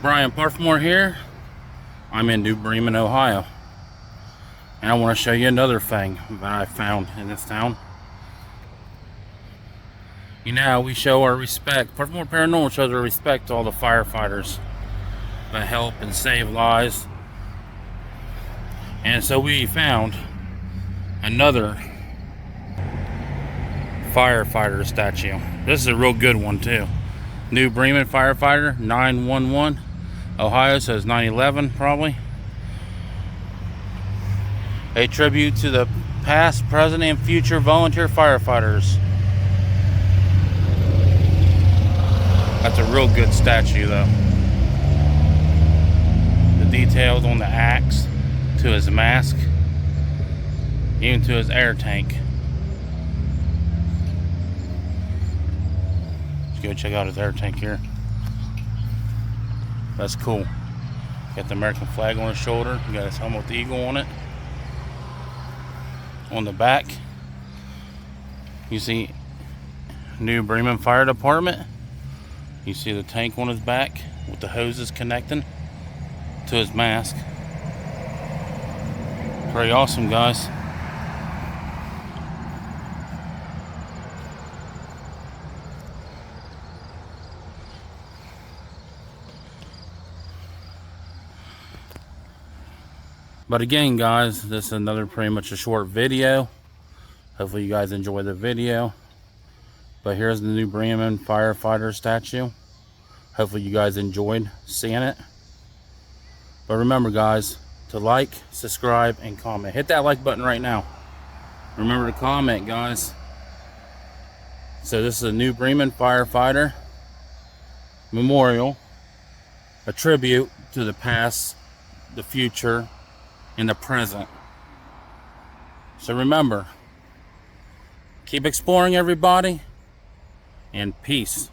Brian Parfmore here. I'm in New Bremen, Ohio, and I want to show you another thing that I found in this town. You know how we show our respect. Parfmore Paranormal shows our respect to all the firefighters that help and save lives. And so we found another firefighter statue. This is a real good one too. New Bremen firefighter, 911, Ohio, says 911 probably. A tribute to the past, present, and future volunteer firefighters. That's a real good statue though. The details on the axe, to his mask, even to his air tank. Let's go check out his air tank here. That's cool. Got the American flag on his shoulder. Got his helmet with the eagle on it. On the back, you see New Bremen Fire Department. You see the tank on his back with the hoses connecting to his mask. Pretty awesome, guys. But again, guys, this is another pretty much a short video. Hopefully you guys enjoy the video. But here's the New Bremen firefighter statue. Hopefully you guys enjoyed seeing it. But remember, guys, to like, subscribe, and comment. Hit that like button right now. Remember to comment, guys. So this is a New Bremen firefighter memorial, a tribute to the past, the future, and the present. So remember, keep exploring, everybody, and peace.